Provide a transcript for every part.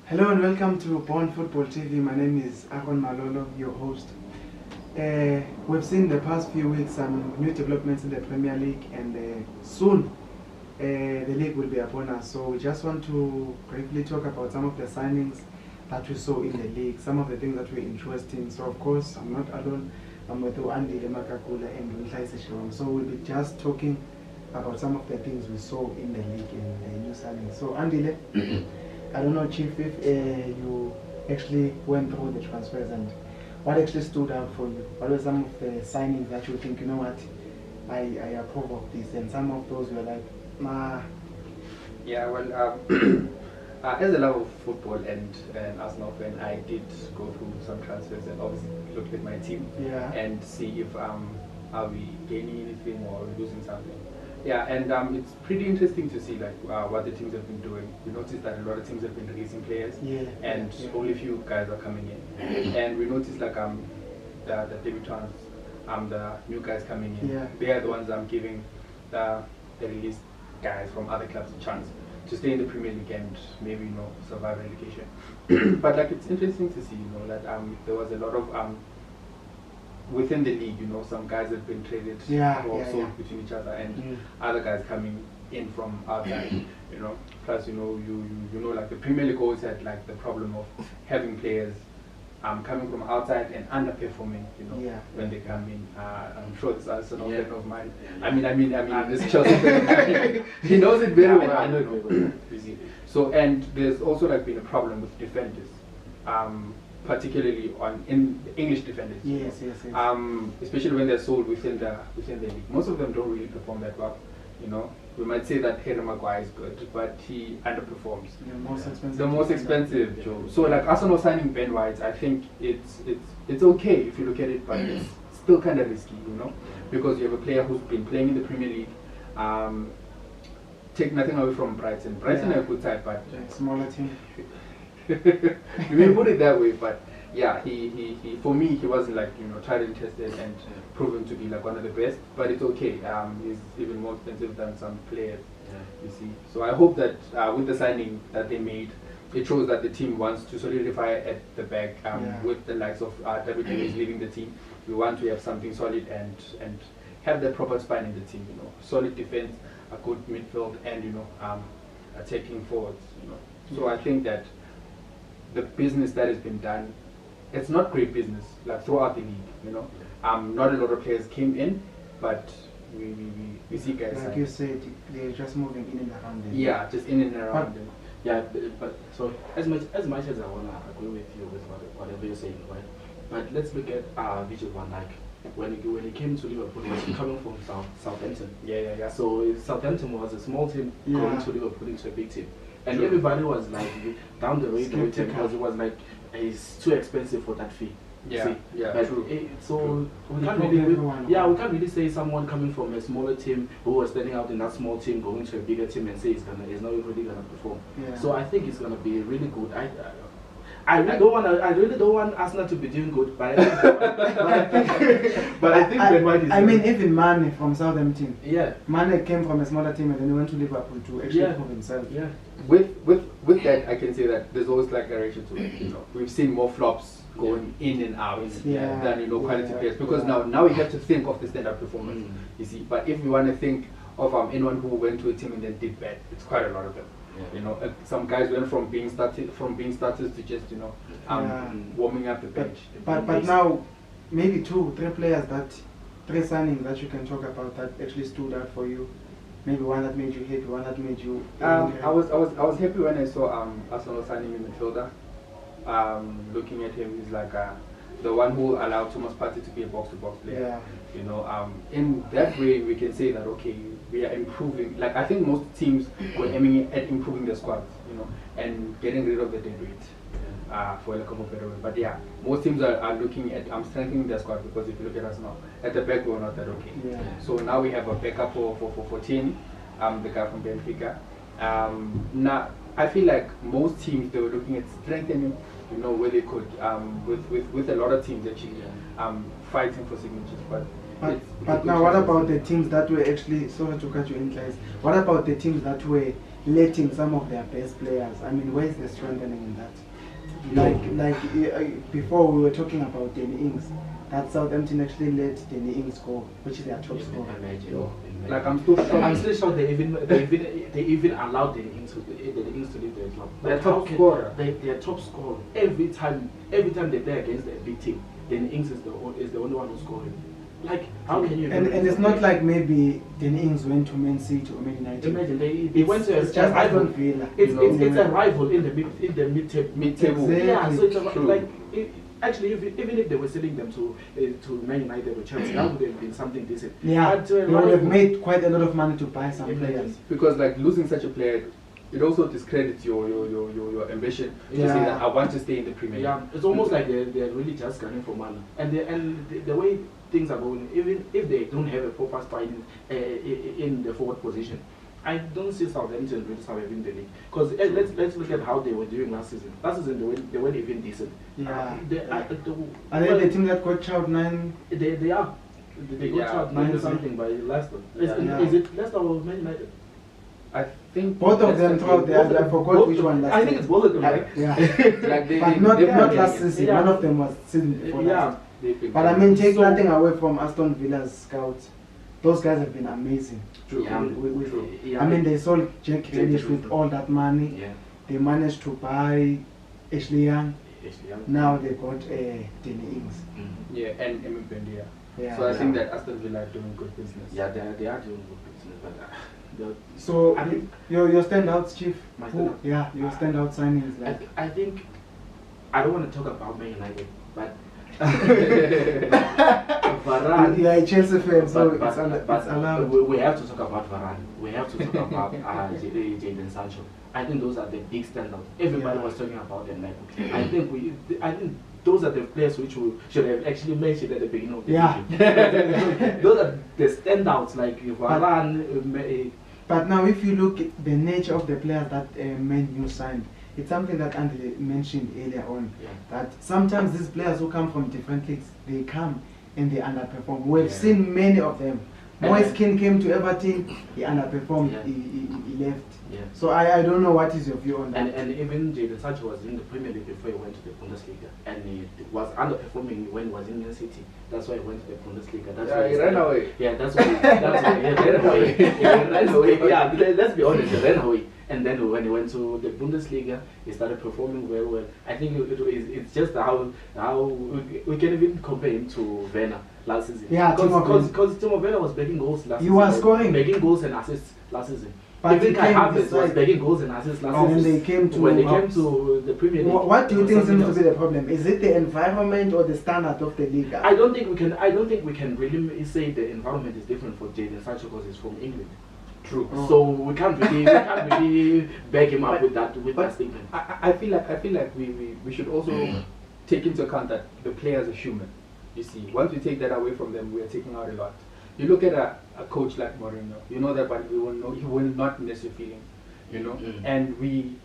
Hello and welcome to Born Football TV. My name is Akon Malolo, your host. We've seen the past few weeks some new developments in the Premier League, and soon the league will be upon us. So we just want to briefly talk about some of the signings that we saw in the league, some of the things that were interesting. So of course, I'm not alone. I'm with Andy Lemakakula and Wintlai Seshawam. So we'll be just talking about some of the things we saw in the league and the new signings. So Andy, I don't know, Chief, if you actually went through the transfers and what actually stood out for you. What were some of the signings that you think, you know what, I approve of this, and some of those were like, nah. Yeah, well, as a lover of football and Arsenal fan, I did go through some transfers and obviously looked at my team and see if are we gaining anything or losing something. Yeah, and it's pretty interesting to see like what the teams have been doing. We noticed that a lot of teams have been releasing players, and only few guys are coming in. And we noticed like the debutants, the new guys coming in. They are the ones giving the released guys from other clubs a chance to stay in the Premier League and maybe survive relegation. But like it's interesting to see that there was a lot of within the league, some guys have been traded or sold between each other, and other guys coming in from outside. Plus like the Premier League always had like the problem of having players coming from outside and underperforming. When they come in. I'm sure this is an friend of mine. I mean, this Chelsea fan, he knows it very well. I know it very well. So, and there's also like been a problem with defenders. Particularly in the English defenders. Yes. Especially when they're sold within the league. Most of them don't really perform that well. We might say that Harry Maguire is good, but he underperforms. The most expensive. Joe. So like Arsenal signing Ben White, I think it's okay if you look at it, but it's still kind of risky, because you have a player who's been playing in the Premier League. Take nothing away from Brighton. Brighton are a good side, but smaller team. You may put it that way, but yeah, he for me he wasn't like tried and tested and proven to be like one of the best. But it's okay. He's even more expensive than some players. You see. So I hope that with the signing that they made, it shows that the team wants to solidify at the back. With the likes of David Luiz leaving the team, we want to have something solid and have the proper spine in the team. Solid defense, a good midfield, and attacking forwards. So I think that the business that has been done, it's not great business like throughout the league. Not a lot of players came in, but we see guys like you said, they're just moving in and around them. Yeah, just in and around them. Yeah, but so as much as I wanna agree with you with whatever you're saying, right? But let's look at Virgil van Dijk. When he came to Liverpool, he was coming from Southampton. Yeah. So Southampton was a small team going to Liverpool into a big team. And everybody was like down the road with him because it was like he's too expensive for that fee. True. So we can't really say someone coming from a smaller team who was standing out in that small team going to a bigger team and say he's not really gonna perform. So I think it's gonna be really good. I really don't want Arsenal to be doing good, but I think Ben White is. I mean, even Mane from Southampton. Yeah. Mane came from a smaller team and then he went to Liverpool to actually prove himself. Yeah. With that, I can say that there's always like a ratio to it. We've seen more flops going in and out than quality players, because now we have to think of the standard performance. You see, but if we want to think of anyone who went to a team and then did bad, it's quite a lot of them. Some guys went from being starters to just warming up the bench. But now maybe 2-3 players three signings that you can talk about that actually stood out for you. Maybe one that made you happy, one that made you. I was happy when I saw Arsenal signing a midfielder. Looking at him, he's like the one who allowed Thomas Partey to be a box-to-box player. In that way, we can say that okay, we are improving. Like I think most teams were aiming at improving their squads, and getting rid of the dead weight, for lack of a better word. But yeah, most teams are looking at strengthening their squad, because if you look at us now, at the back we're not that okay. So now we have a backup for Tierney, the guy from Benfica. Now I feel like most teams, they were looking at strengthening, where they could, with a lot of teams actually fighting for signatures. But now what about the teams that were actually, sorry to cut you in guys, what about the teams that were letting some of their best players. I mean, where's the strengthening in that? Before we were talking about Danny Ings, that Southampton actually let Danny Ings go, which is their top scorer. Like I'm still shocked they even allowed Danny Ings to leave their club. Their top scorer. Their top scorer. Every time they play against a big team, Danny Ings is the only one who's scoring. Like, how can you? And it's not like maybe Danny Ings went to Man City or Man United. Imagine they went to just Aston Villa. It's a rival in the mid-table. Yeah, so it's like actually even if they were selling them to Man United or Chelsea, that would have been something decent. Yeah, they would have made quite a lot of money to buy some players. Because like losing such a player, it also discredits your ambition to say that I want to stay in the Premier League. Yeah, it's almost like they're really just gunning for money, and the way things are going, even if they don't have a proper spine in the forward position, I don't see Southampton really surviving the league. Because let's look at how they were doing last season. Last season they weren't even decent. Yeah. Are they the team that got Child 9? They are. They got Child 9 or something by Leicester. Is it Leicester or Man United? I think both of them throughout the I forgot which one last I think it's both of them, right? Yeah. Like not last season. Yeah. One of them was season before last. But I mean, take nothing away from Aston Villa's scouts. Those guys have been amazing. True. I mean, they sold Jack Grealish with all that money. Yeah. They managed to buy Ashley Young. Now they got Danny Ings. Yeah, and Emi Buendia. Yeah. So I think that Aston Villa are doing good business. Yeah, they are doing good business, but. So your standouts, Chief? Yeah, your standout signings. Like I think I don't want to talk about Man United, but Varane. You are a Chelsea fan, so it's allowed. We have to talk about Varane. We have to talk about Jadon Sancho. I think those are the big standouts. Everybody was talking about them. Like, I think those are the players which we should have actually mentioned at the beginning of the season. Those are the standouts, like Varane. But now, if you look at the nature of the players that Man U signed, it's something that Andy mentioned earlier on. Yeah. That sometimes these players who come from different leagues, they come and they underperform. We've seen many of them. Moise Kean came to Everton, he underperformed, he left. Yeah. So I don't know what is your view on that. And even Jadon Sancho was in the Premier League before he went to the Bundesliga, and he was underperforming when he was in Man City. That's why he went to the Bundesliga. That's why he ran away. Yeah, that's why he ran away. He ran away. Yeah, let's be honest, he ran away. And then when he went to the Bundesliga, he started performing very well. I think it's just how we can even compare him to Werner last season. Yeah, because Timo Werner was bagging goals last season. He was scoring. Bagging goals and assists last season. But even Kai Havertz was bagging goals and assists last season. When they came to the Premier League. What do you think seems to be the problem? Is it the environment or the standard of the league? I don't think we can really say the environment is different for Jadon Sancho because he's from England. True. So we can't really back him up with that statement. I feel like we should also take into account that the players are human. You see, once we take that away from them, we are taking out a lot. You look at a coach like Mourinho, you know that, but he will not miss your feelings, you know. And we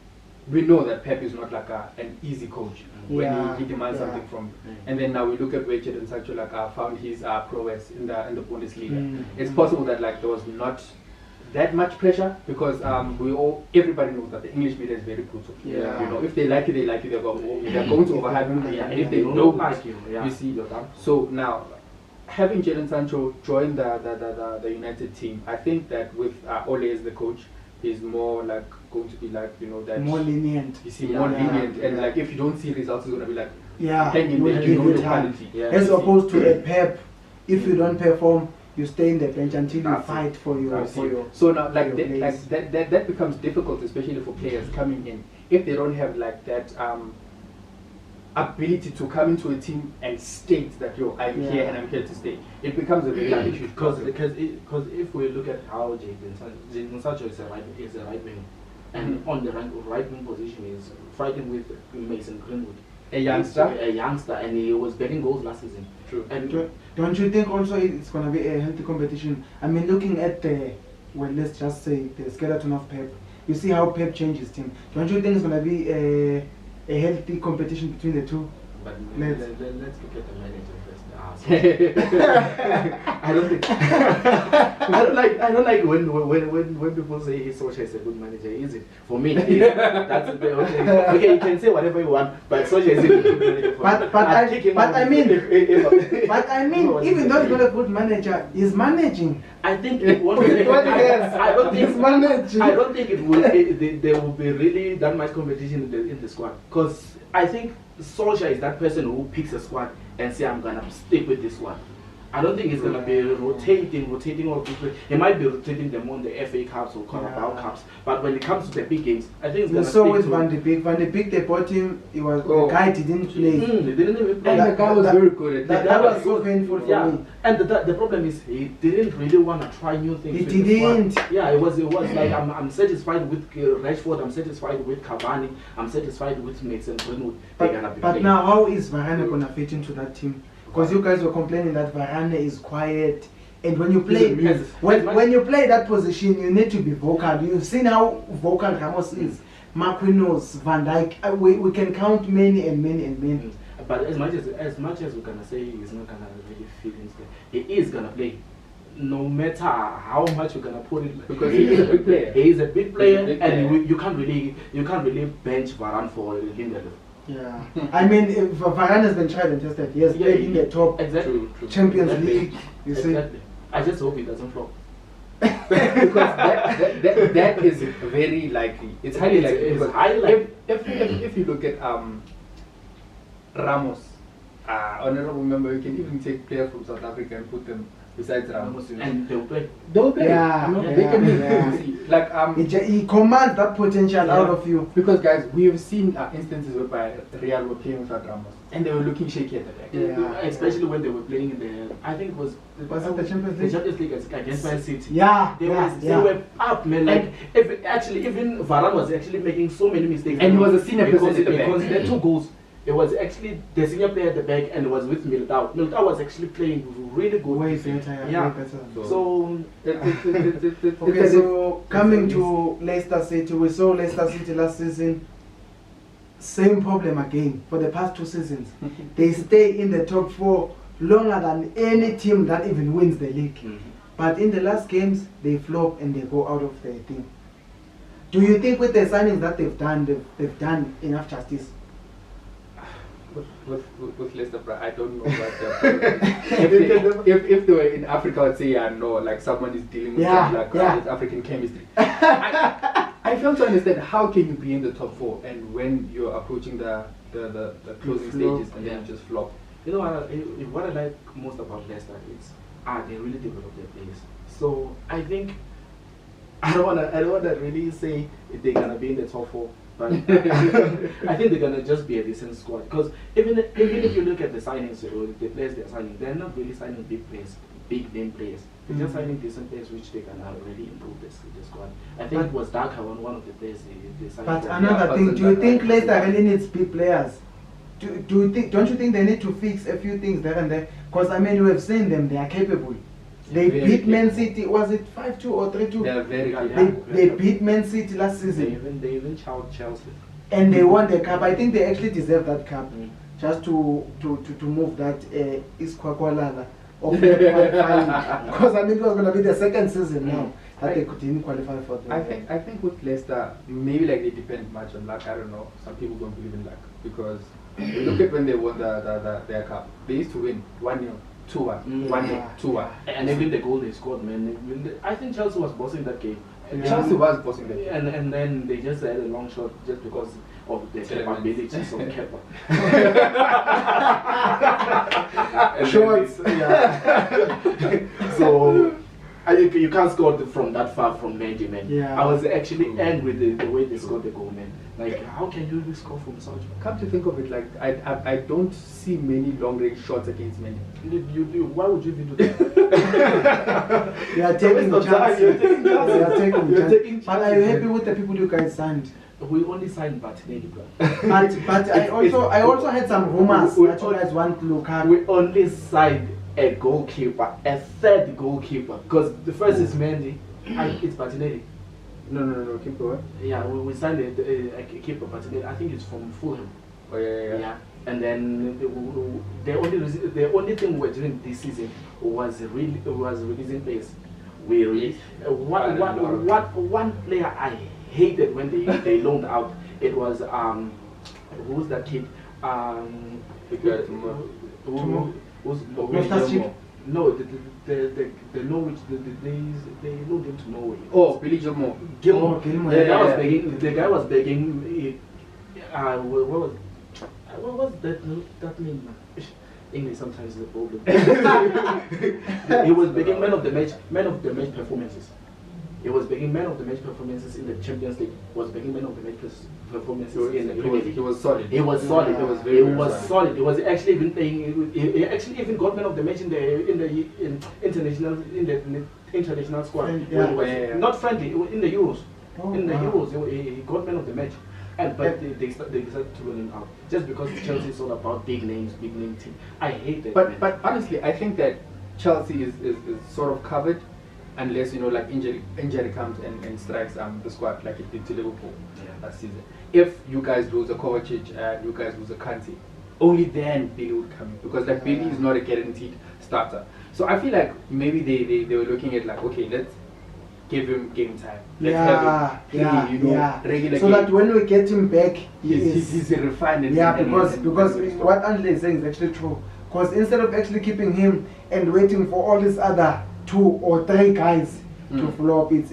know that Pep is not like an easy coach when he demands something from you. And then now we look at where Jadon Sancho found his prowess in the Bundesliga. It's possible that like there was not that much pressure because everybody knows that the English media is very brutal. Yeah. You know, if they like you, they like you. They're going to overhype you. And if they don't like you, you see, you're done. So now, having Jadon Sancho join the United team, I think that with Ole as the coach, he's more like going to be like, you know, that more lenient. You see, more lenient, and like if you don't see results, he's gonna be like, hang in there, you know the quality. As opposed to a Pep, if you don't perform, you stay in the bench until you fight for your. So now, like that becomes difficult, especially for players coming in if they don't have like that ability to come into a team and state that I'm here and I'm here to stay. It becomes a very big issue because if we look at how Jadon Sancho is a right wing, and on the right wing position is fighting with Mason Greenwood. A youngster, and he was getting goals last season. True. And don't you think also it's going to be a healthy competition? I mean, looking at let's just say the skeleton of Pep, you see how Pep changes team. Don't you think it's going to be a healthy competition between the two? But let's look at the manager first. I don't think. I don't like when people say Solskjaer is a good manager. Is it? For me, that's okay. You can say whatever you want, but Solskjaer is a good manager. But I mean, even though he's not a good manager, he's managing. I think it won't be. I don't think it will. There will be really that much competition in the squad, because I think Solskjaer is that person who picks a squad and say, I'm gonna stick with this one. I don't think it's gonna be rotating all people. He might be rotating them on the FA Cups or Carabao Cups, but when it comes to the big games, I think it's gonna. So with Van de Beek, they bought him. He was the guy didn't play. He didn't even play. And the guy was very good. That was so painful for me. And the problem is he didn't really want to try new things. He didn't. Yeah, it was like I'm satisfied with Rashford. I'm satisfied with Cavani. I'm satisfied with Mason Greenwood. But now, how is Varane gonna fit into that team? Because you guys were complaining that Varane is quiet, and when you play when you play that position, you need to be vocal. You've seen how vocal Ramos is, Marquinhos, Van Dijk. We can count many and many and many. But as much as we're gonna say he's not gonna really fit into it, he is gonna play. No matter how much you're gonna put it, because he is a big player. He is a big player, and you can't really bench Varane for Lindelof. Yeah, I mean, if Varane has been tried and tested. He has played in the top Champions League. You see, I just hope he doesn't flop. Because that is very likely. It's highly likely. It's highly likely. If you look at Ramos, honorable member, you can even take players from South Africa and put them besides Ramos, and they'll play. Yeah, they can like he commands that potential out of you. Because guys, we have seen instances whereby Real were playing without Ramos and they were looking shaky at the back. Yeah, especially when they were playing in the, I think it was it the Champions League? The Champions League against Man City. Yeah, they were up, man. Like even Varane was actually making so many mistakes, and he was a senior player at the back. Because he had 2 goals. It was actually the senior player at the back, and it was with Militao. Militao was actually playing really good. Way better. Yeah. So okay, so coming to Leicester City, we saw Leicester City last season. Same problem again for the past 2 seasons. They stay in the top 4 longer than any team that even wins the league. But in the last games, they flop and they go out of their thing. Do you think with the signings that they've done enough justice? With Leicester, I don't know what if they were in Africa, I'd say no, like someone is dealing with African chemistry. I fail to understand how can you be in the top 4 and when you're approaching the closing stages and then you just flop. You know what I like most about Leicester is they really develop their players. So I think I don't wanna really say they're gonna be in the top 4. But I think they're gonna just be a decent squad, because even if you look at the signings or the players they're signing, they're not really signing big players, big name players. They're just signing decent players which they can really improve the squad. I think it was Daka one of the players they signed. But another thing, do you think Leicester really needs big players? Don't you think they need to fix a few things there and there? Because I mean, you have seen them; they are capable. They beat Man City. Was it 5-2 or 3-2? They are very good. They beat Man City last season. They even challenged Chelsea. And they won the cup. I think they actually deserve that cup. Just to move that Isquaqualala of qualifying. Because I mean, it was going to be the second season now that they didn't qualify for the. I think with Leicester, maybe like they depend much on luck. I don't know. Some people don't believe in luck, because look at when they won their cup. They used to win 1-0. 2-1, 1-0, 2-1, and even the goal they scored, man. I think Chelsea was bossing that game. Chelsea was bossing that game, and then they just had a long shot just because of the capabilities of Kepa. Shots, So you can't score from that far from Mendy, man. Yeah. I was actually angry with the way they scored the goal, man. Like, how can you really score from such? Come to think of it, like I don't see many long range shots against Mendy. Why would you even do that? You are taking chances. But are you happy with the people you guys signed? We only signed Martinelli, bro. But I also had some rumors that you guys want Lukaku. We only signed a goalkeeper, a third goalkeeper, because the first is Mendy, and it's Martinelli. No, keeper what? Yeah, we signed a keeper, Martinelli. I think it's from Fulham. Oh yeah. And then the only thing we were doing this season was releasing players. We released one player I hated when they loaned out. It was who's that kid? No, the Norwich, they loaned him to Norway. Oh, Billy Gilmore. Gilmore. The guy was begging. What was that mean? English sometimes is a problem. He was begging man of the match performances. He was begging man of the match performances in the Champions League. Was begging man of the match performances in the Premier League. He was solid. He was solid. He was very solid. He was actually even playing. He actually even got man of the match in the international squad. Not friendly in the Euros. In the Euros, he got man of the match. But they decided to run him out just because Chelsea is all about big names, big name team. I hate that. But honestly, I think that Chelsea is sort of covered, unless like injury comes and strikes the squad like it did to Liverpool last season. If you guys lose a Kovacic and you guys lose a Kante, only then Billy would come in, because Billy is not a guaranteed starter. So I feel like maybe they were looking at like, okay, let's give him game time. Let's have him play, regular so game. that when we get him back, he's refined. Because what Andre is saying is actually true. Because instead of actually keeping him and waiting for all these other 2 or 3 guys to flop, it's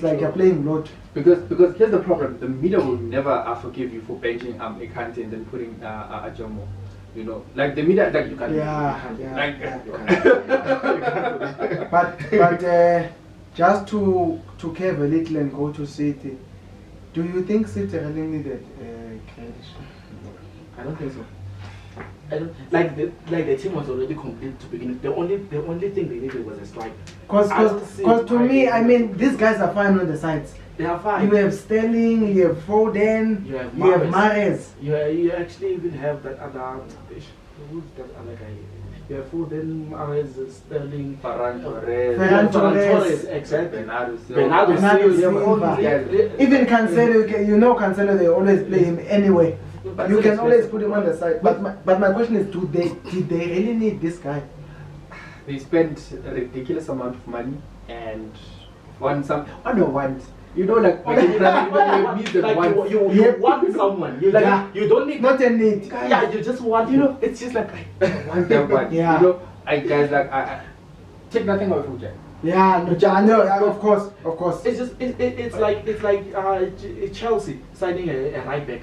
like you're playing lot. Because here's the problem: the media will never forgive you for benching a Kante and then putting a Jomo. Like the media, like you can't. But just to curve a little and go to City, do you think City really needed Grealish? I don't think so. I don't like the team was already complete to begin. The only thing they needed was a striker. Because to me, I mean, these guys are fine on the sides. They are fine. You have Sterling, you have Foden, you have Mahrez. You actually even have that other. Who's that other guy? You have Foden, Mahrez, Sterling, Ferran Torres, exactly. Bernardo Silva. Even Cancelo, Cancelo, they always play him anyway. You can always put him on the side. But my question is, did they really need this guy? They spent a ridiculous amount of money and like you want someone. You don't need. Not a need. Yeah, you just want. It's just like I want that one. Yeah. I take nothing away from Jack. Yeah, no, of course. It's like Chelsea signing a right back.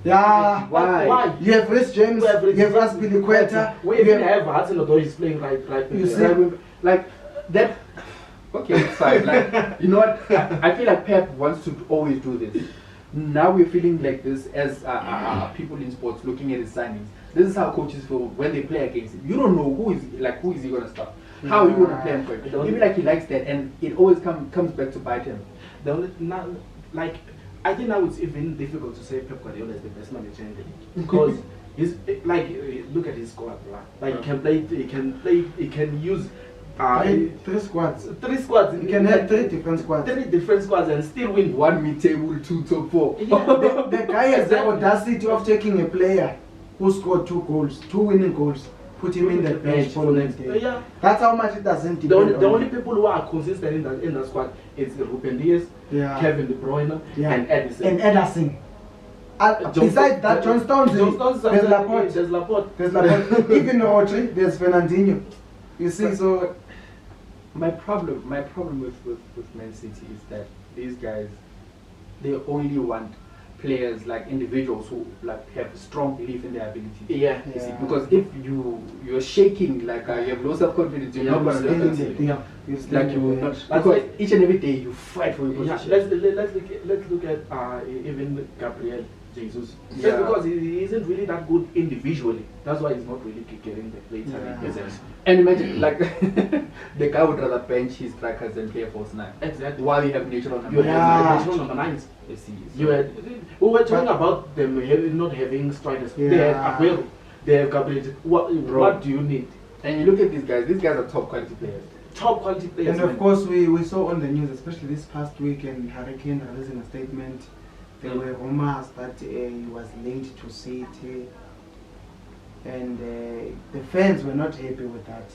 Yeah. Why? You have Rhys James. You have Azpilicueta. We even have Hudson-Odoi. He's playing right. You see, like that. Okay, it's fine. Like, you know what? I feel like Pep wants to always do this. Now we're feeling like this as people in sports looking at his signings. This is how coaches feel when they play against him. You don't know who is he going to start? How are you going to play him for it? Maybe like he likes that, and it always comes back to bite him. I think now it's even difficult to say Pep Guardiola is the best manager in the league because he's like, look at his squad. Like he can play. He can use. 3 squads. 3 squads. You can have 3 different squads. 3 different squads and still win. 1 mid-table, 2 top 4. Yeah, the guy has the audacity of taking a player who scored 2 goals, 2 winning goals, put him in the bench for the next day. Yeah. That's how much it doesn't depend the only people who are consistent in that squad is Ruben Dias, Kevin De Bruyne, and Ederson. Besides that, John Stones, there's Laporte. Even Rodri, there's Fernandinho. You see, so my problem with Man City is that these guys, they only want players, like individuals who like have strong belief in their ability. Yeah. You see, because if you're shaking, like you have low self-confidence, you're not going to like you will not, because each and every day you fight for your position. Let's look at even Gabriel Jesus. Just because he isn't really that good individually, that's why he's not really getting the play time. And imagine, like, the guy would rather bench his strikers than play a false 9. Exactly. While you have natural number 9. You have natural number 9s. We were talking about them not having strikers. They have Aguero. They have Gabriel. What do you need? And you look at these guys are top quality players. Top quality players. And of course, we saw on the news, especially this past week, and Harry Kane releasing a statement There were rumors that he was linked to City, and the fans were not happy with that.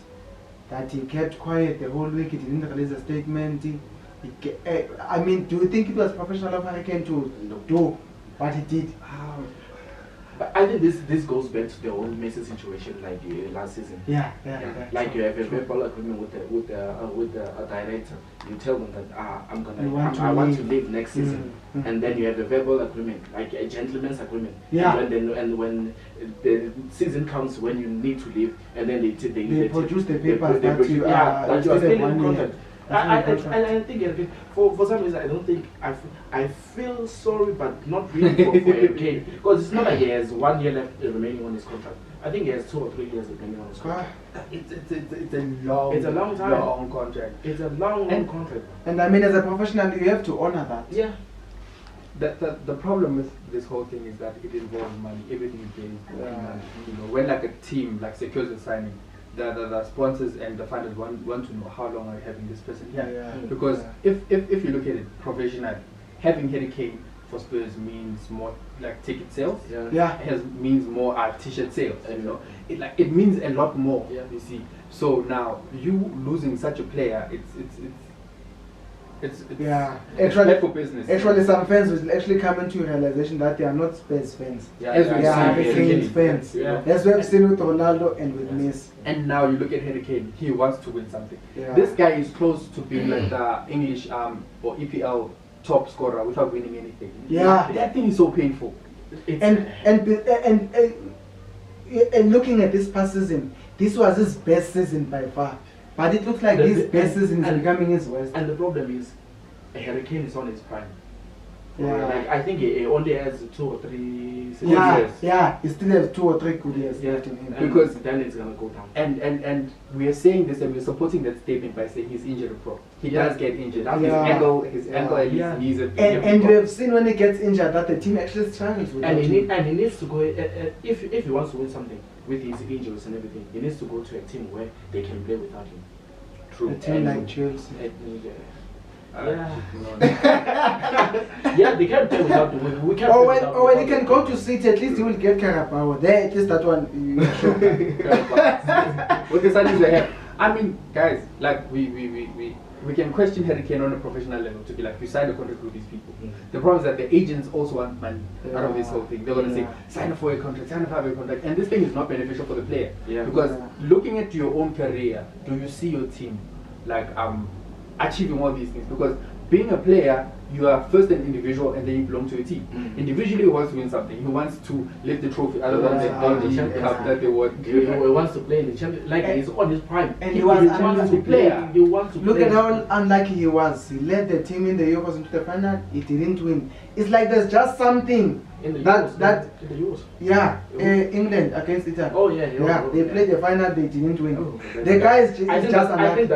That he kept quiet the whole week. He didn't release a statement. I mean, do you think it was professional of Harry Kane to do what he did? But I think this goes back to the whole Messi situation, like last season. Yeah. Like you have a verbal agreement with the director. You tell them that I want to leave next season, and then you have a verbal agreement, like a gentleman's agreement. Yeah. And when the season comes, when you need to leave, and then they produce the papers that you are still in contract. contract. I think for some reason I don't think I feel sorry, but not really for Harry Kane, because it's not like he has 1 year left remaining on his contract. I think he has 2 or 3 years remaining on his contract. It's a long time. Long contract. It's a long contract. And I mean, as a professional, you have to honor that. Yeah. The problem with this whole thing is that it involves money. Everything is getting money. You know, when like a team like secures a signing, the sponsors and the funders want to know how long are you having this person here. Because if you look at it professionally, having Harry Kane for Spurs means more like ticket sales. Means more t-shirt sales. You know, it means a lot more. You see. So now you losing such a player, it's actually for business. Actually, some fans will actually come into realization that they are not Spurs fans. They are Harry Kane fans. That's what we've seen with Ronaldo and with Messi. And now you look at Harry Kane, he wants to win something. This guy is close to being like the English or EPL top scorer without winning anything. That thing is so painful. And looking at this past season, this was his best season by far. But it looks like his best season is becoming his worst. And the problem is, Harry Kane is on his prime. Like, I think he only has 2 or 3 years. He still has 2 or 3 good years left in him. Because then it's gonna go down. And we are saying this, and we're supporting that statement by saying he's injury prone. He does get injured. His ankle, and he's a and we have seen when he gets injured that the team actually struggles with and he needs to go if he wants to win something with his injuries and everything, he needs to go to a team where they can play without him. True. A team like Chelsea. They can't play without him. We can't. Or when he can go to City, at least he will get Carabao. There, at least that one. With the signings they have, I mean, guys, like we can question Harry Kane on a professional level to be like, you signed a contract with these people. The problem is that the agents also want money out of this whole thing. They're going to say, sign a 4-year contract, sign a 5-year contract, and this thing is not beneficial for the player. Because looking at your own career, do you see your team like achieving all these things? Because being a player, you are first an individual and then you belong to a team. Individually, he wants to win something. He wants to lift the trophy other than the Champions Cup that they won. He wants to play in the Champions, like he's on his prime. And he wants to play. He wants to Look play. at how unlucky he was. He led the team in the Euros into the final. He didn't win. It's like there's just something in the Euros. England against Italy. Oh yeah. They played the final. They didn't win. The guy is just unlucky. I think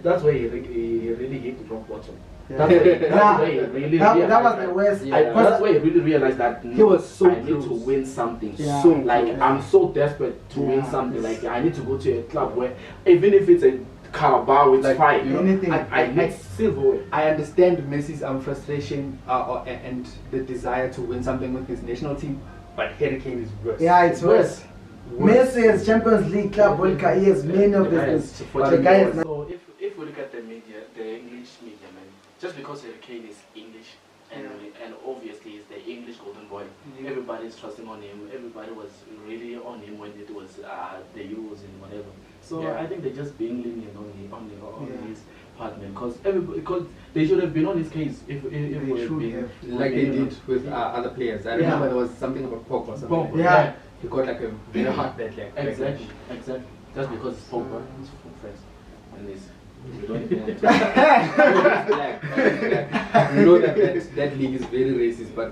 that's where he really hit the rock bottom. That was the worst. That's why he really realized that he was so I need to win something. So I'm so desperate to win something. Like I need to go to a club where even if it's a Carabao, it's fine. Anything. I need silverware. I understand Messi's frustration and the desire to win something with his national team, but Harry Kane is worse. Yeah, it's worse. Messi has Champions League, Club World Cup. He has many of these. The guy is. So if we look at the media, the English media, man, just because Harry Kane is English and obviously he's the English golden boy, everybody's trusting on him. Everybody was really on him when it was the Euros and whatever. So I think they're just being lenient on his part, man. Because they should have been on his case if they should have, like they did with other players. I remember there was something about Pogba or something. He got like a very hard deadline. Exactly. Just because it's Pogba, he's from France, and he's. We don't even want to. You know that league is very racist, but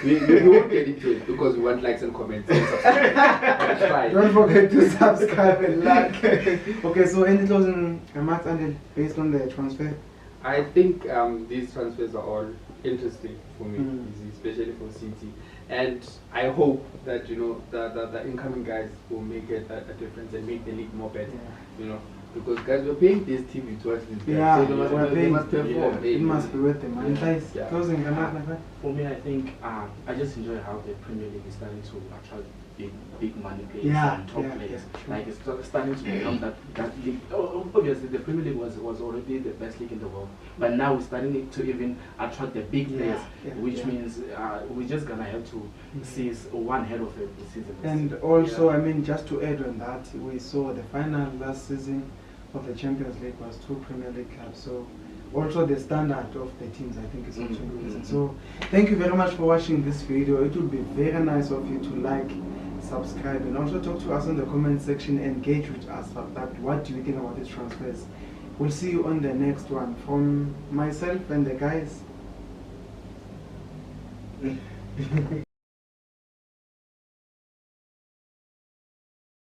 we won't get into it because we want likes and comments. Don't forget to subscribe and like. Okay, so any closing remarks, Andel, based on the transfer? I think these transfers are all interesting for me, especially for City. And I hope that the incoming guys will make a difference and make the league more better. Because guys, we're paying this TV to watch this guy. Yeah, so they must perform. Yeah. It must be worth the money. Guys, closing for me, I think I just enjoy how the Premier League is starting to attract big money players and top players. Like it's starting to become that league. Obviously, the Premier League was already the best league in the world, but now we're starting to even attract the big players, which means we're just gonna have to seize one head of the season. And also, I mean, just to add on that, we saw the final last season of the Champions League was 2 Premier League clubs. So also the standard of the teams, I think, is also increasing. So thank you very much for watching this video. It would be very nice of you to like, subscribe, and also talk to us in the comment section. Engage with us about what do you think about these transfers. We'll see you on the next one. From myself and the guys.